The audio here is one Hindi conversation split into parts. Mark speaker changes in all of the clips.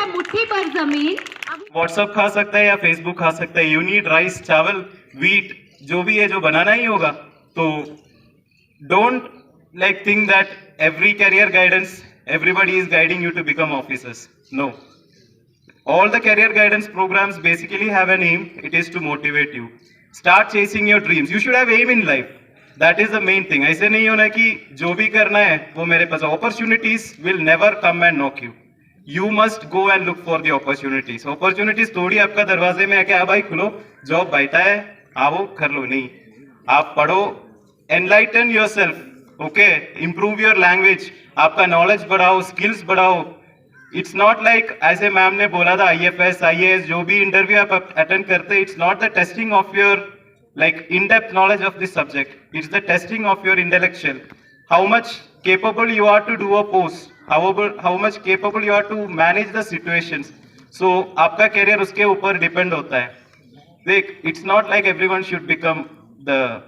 Speaker 1: है मुट्ठी पर जमीन।
Speaker 2: व्हाट्सअप खा सकता है या फेसबुक खा सकता है, यू नीड राइस, चावल, वीट, जो भी है जो बनाना ही होगा। तो don't like think that every career guidance everybody is guiding you to become officers. No, all the career guidance programs basically have an aim. It is to motivate you. Start chasing your dreams. You should have aim in life. That is the main thing. ऐसे नहीं होना कि जो भी करना है वो मेरे पास, opportunities will never come and knock you. You must go and look for the opportunities. Opportunities थोड़ी आपका दरवाजे में आके भाई खुलो, जॉब बैठा है आओ कर लो, नहीं, आप पढ़ो, enlighten yourself. Okay, improve your language, आपका नॉलेज बढ़ाओ, स्किल्स बढ़ाओ। इट्स नॉट लाइक ऐसे मैम ने बोला था IFS IAS जो भी इंटरव्यू आप अटेंड करते, it's not the testing of your like in depth knowledge of this subject, it's the testing of your intellectual, how much capable you are to do a post, how much capable you are to manage the situations. So आपका करियर उसके ऊपर डिपेंड होता है। देख, it's not like everyone should become the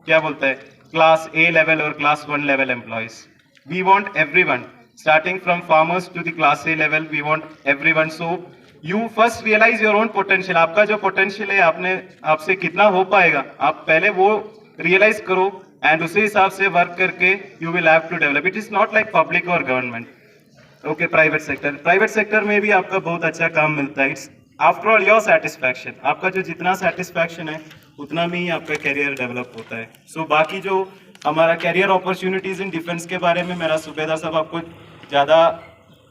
Speaker 2: क्या बोलते हैं class A level or class 1 level employees. We want everyone, starting from farmers to the class A level, we want everyone. So you first realize your own potential. आपका जो potential है आपसे कितना हो पाएगा, आप पहले वो realize करो and उसी हिसाब से work करके you will have to develop. It is not like public or government. Okay, private sector. Private sector में भी आपका बहुत अच्छा काम मिलता है. It's after all your satisfaction. आपका जो जितना satisfaction है उतना में ही आपका करियर डेवलप होता है। सो बाकी जो हमारा करियर अपॉर्चुनिटीज इन डिफेंस के बारे में मेरा सूबेदार साहब आपको ज़्यादा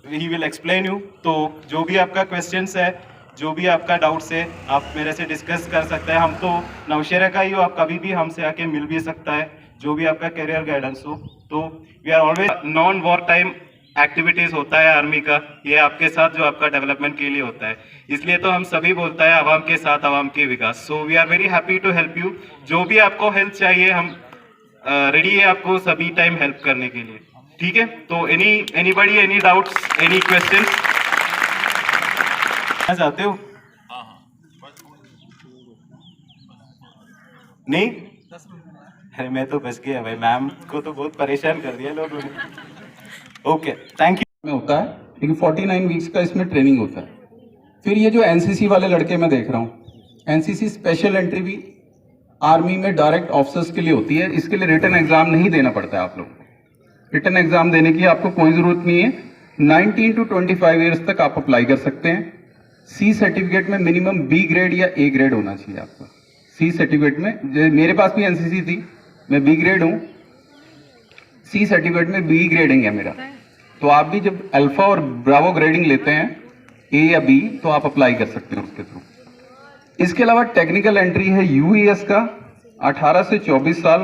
Speaker 2: ही विल एक्सप्लेन यू। तो जो भी आपका क्वेश्चंस है, जो भी आपका डाउट्स है, आप मेरे से डिस्कस कर सकते हैं। हम तो नौशेरा का ही हो, आप कभी भी हमसे आके मिल भी सकता है, जो भी आपका करियर गाइडेंस हो। तो we are always non war time activities होता है आर्मी का, ये आपके साथ जो आपका डेवलपमेंट के लिए होता है, इसलिए तो हम सभी बोलता है आवाम के साथ आवाम के विकास। So we are very happy to help you. जो भी आपको हेल्प चाहिए हम रेडी है आपको सभी टाइम हेल्प करने के लिए, ठीक है। तो anybody any doubts, any question चाहते हो? नहीं, अरे मैं तो बच गया भाई, मैम को तो बहुत परेशान कर दिया लोगों ने। Okay, thank you.
Speaker 3: में होता है लेकिन 49 वीक्स का इसमें ट्रेनिंग होता है। फिर ये जो एनसीसी वाले लड़के मैं देख रहा हूँ, एनसीसी स्पेशल एंट्री भी आर्मी में डायरेक्ट ऑफिसर्स के लिए होती है। इसके लिए रिटन एग्जाम नहीं देना पड़ता है। आप लोग रिटन एग्जाम देने की आपको कोई जरूरत नहीं है। 19 to 25 ईयर्स तक आप अप्लाई कर सकते हैं। सी सर्टिफिकेट में मिनिमम B ग्रेड या A ग्रेड होना चाहिए आपका। सी सर्टिफिकेट में मेरे पास भी एनसीसी थी, मैं B ग्रेड हूँ, सी सर्टिफिकेट में B ग्रेडिंग है मेरा। तो आप भी जब अल्फा और ब्रावो ग्रेडिंग लेते हैं A या B, तो आप अप्लाई कर सकते हैं उसके थ्रू। इसके अलावा टेक्निकल एंट्री है UES का, 18 से 24 साल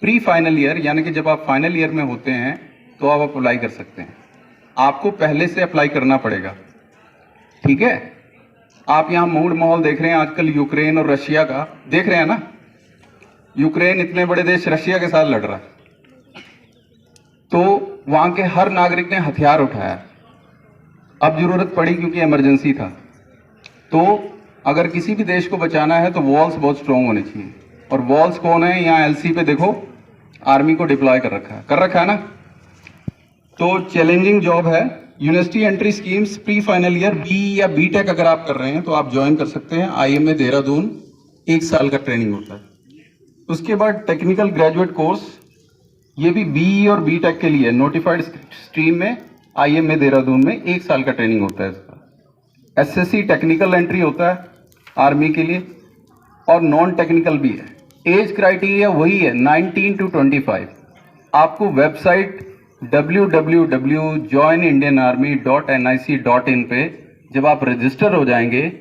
Speaker 3: प्री फाइनल ईयर, यानी कि जब आप फाइनल ईयर में होते हैं तो आप अप्लाई कर सकते हैं। आपको पहले से अप्लाई करना पड़ेगा, ठीक है। आप यहाँ मूड माहौल देख रहे हैं आजकल यूक्रेन और रशिया का, देख रहे हैं ना। यूक्रेन इतने बड़े देश रशिया के साथ लड़ रहा है, तो वहां के हर नागरिक ने हथियार उठाया। अब जरूरत पड़ी क्योंकि इमरजेंसी था। तो अगर किसी भी देश को बचाना है तो वॉल्स बहुत स्ट्रांग होने चाहिए। और वॉल्स कौन है? यहाँ LC पे देखो, आर्मी को डिप्लॉय कर रखा है ना। तो चैलेंजिंग जॉब है। University entry schemes pre final year B या B.Tech अगर आप कर रहे हैं तो आप ज्वाइन कर सकते हैं। IMA देहरादून 1 साल का ट्रेनिंग होता है। उसके बाद टेक्निकल ग्रेजुएट कोर्स, ये भी BE और B.Tech के लिए नोटिफाइड स्ट्रीम में IMA देहरादून में 1 साल का ट्रेनिंग होता है इसका। SSC टेक्निकल एंट्री होता है आर्मी के लिए, और नॉन टेक्निकल भी है। एज क्राइटेरिया वही है 19 to 25। आपको वेबसाइट www.joinindianarmy.nic.in पे जब आप रजिस्टर हो जाएंगे,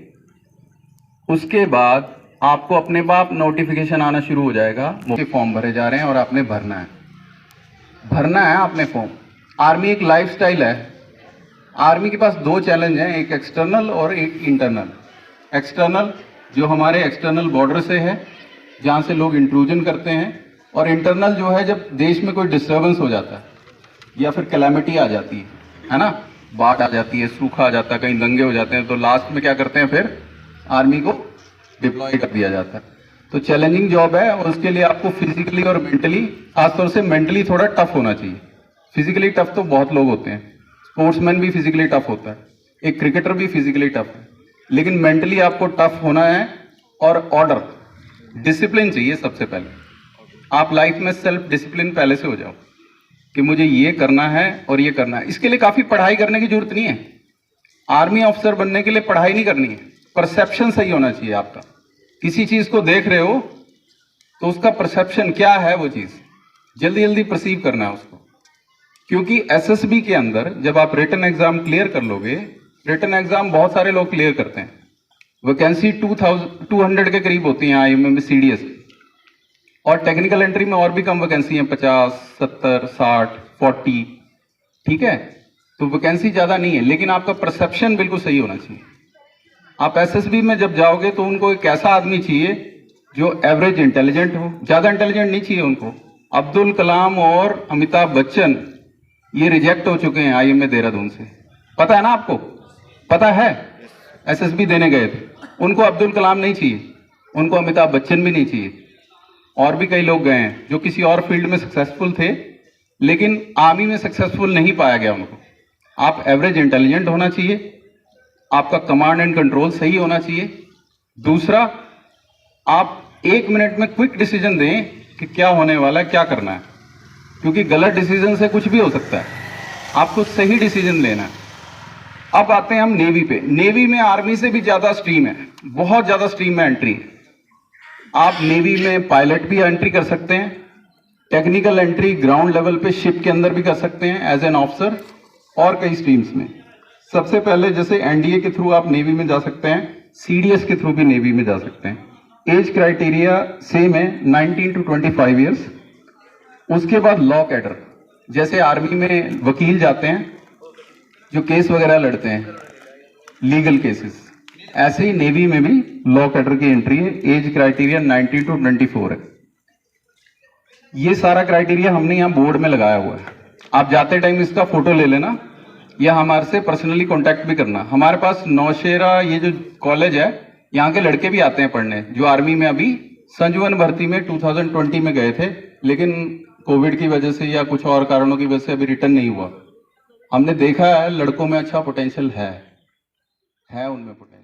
Speaker 3: उसके बाद आपको अपने आप नोटिफिकेशन आना शुरू हो जाएगा। वो फॉर्म भरे जा रहे हैं और आपने भरना है आपने फॉर्म। आर्मी एक लाइफस्टाइल है। आर्मी के पास 2 चैलेंज हैं, एक एक्सटर्नल और एक इंटरनल। एक्सटर्नल जो हमारे एक्सटर्नल बॉर्डर से है, जहाँ से लोग इंट्रूजन करते हैं, और इंटरनल जो है जब देश में कोई डिस्टर्बेंस हो जाता है या फिर कैलामिटी आ जाती है ना, बाढ़ आ जाती है, सूखा आ जाता है, कहीं दंगे हो जाते हैं, तो लास्ट में क्या करते हैं, फिर आर्मी को डिप्लॉय कर दिया जाता है। तो चैलेंजिंग जॉब है, और उसके लिए आपको फिजिकली और मेंटली, खासतौर से मेंटली थोड़ा टफ होना चाहिए। फिजिकली टफ तो बहुत लोग होते हैं, स्पोर्ट्समैन भी फिजिकली टफ होता है, एक क्रिकेटर भी फिजिकली टफ है, लेकिन मेंटली आपको टफ होना है और ऑर्डर, डिसिप्लिन चाहिए सबसे पहले। आप लाइफ में सेल्फ डिसिप्लिन पहले से हो जाओ कि मुझे ये करना है और ये करना है। इसके लिए काफ़ी पढ़ाई करने की जरूरत नहीं है। आर्मी ऑफिसर बनने के लिए पढ़ाई नहीं करनी है, परसेप्शन सही होना चाहिए आपका। किसी चीज़ को देख रहे हो तो उसका परसेप्शन क्या है, वो चीज़ जल्दी जल्दी परसीव करना है उसको। क्योंकि एसएसबी के अंदर जब आप रिटन एग्जाम क्लियर कर लोगे, रिटन एग्जाम बहुत सारे लोग क्लियर करते हैं, वैकेंसी 200 के करीब होती है आईएमए में सीडीएस, और टेक्निकल एंट्री में और भी कम वैकेंसी है, 50, 70, 60, 40, ठीक है। तो वैकेंसी ज़्यादा नहीं है, लेकिन आपका परसेप्शन बिल्कुल सही होना चाहिए। आप एसएसबी में जब जाओगे तो उनको एक ऐसा आदमी चाहिए जो एवरेज इंटेलिजेंट हो, ज़्यादा इंटेलिजेंट नहीं चाहिए उनको। अब्दुल कलाम और अमिताभ बच्चन ये रिजेक्ट हो चुके हैं आईएमए देहरादून से, पता है ना आपको? पता है, एसएसबी देने गए थे। उनको अब्दुल कलाम नहीं चाहिए, उनको अमिताभ बच्चन भी नहीं चाहिए, और भी कई लोग गए हैं जो किसी और फील्ड में सक्सेसफुल थे, लेकिन आर्मी में सक्सेसफुल नहीं पाया गया उनको। आप एवरेज इंटेलिजेंट होना चाहिए, आपका कमांड एंड कंट्रोल सही होना चाहिए। दूसरा, आप 1 मिनट में क्विक डिसीजन दें कि क्या होने वाला है, क्या करना है, क्योंकि गलत डिसीजन से कुछ भी हो सकता है। आपको सही डिसीजन लेना है। अब आते हैं हम नेवी पे। नेवी में आर्मी से भी ज्यादा स्ट्रीम है, बहुत ज्यादा स्ट्रीम में एंट्री है। आप नेवी में पायलट भी एंट्री कर सकते हैं, टेक्निकल एंट्री ग्राउंड लेवल पे शिप के अंदर भी कर सकते हैं एज एन ऑफिसर, और कई स्ट्रीम्स में। सबसे पहले जैसे एनडीए के थ्रू आप नेवी में जा सकते हैं, सीडीएस के थ्रू भी नेवी में जा सकते हैं। एज क्राइटेरिया सेम है, 19 to 25 ईयर्स। उसके बाद लॉ कैडर, जैसे आर्मी में वकील जाते हैं जो केस वगैरह लड़ते हैं, लीगल केसेस, ऐसे ही नेवी में भी लॉ कैडर की एंट्री है। एज क्राइटेरिया 19 to 24 है। ये सारा क्राइटेरिया हमने यहाँ बोर्ड में लगाया हुआ है। आप जाते टाइम इसका फोटो ले लेना, या हमारे से पर्सनली कांटेक्ट भी करना। हमारे पास नौशेरा ये जो कॉलेज है, यहाँ के लड़के भी आते हैं पढ़ने, जो आर्मी में अभी संजीवन भर्ती में 2020 में गए थे, लेकिन कोविड की वजह से या कुछ और कारणों की वजह से अभी रिटर्न नहीं हुआ। हमने देखा है लड़कों में अच्छा पोटेंशियल है उनमें पोटेंशियल।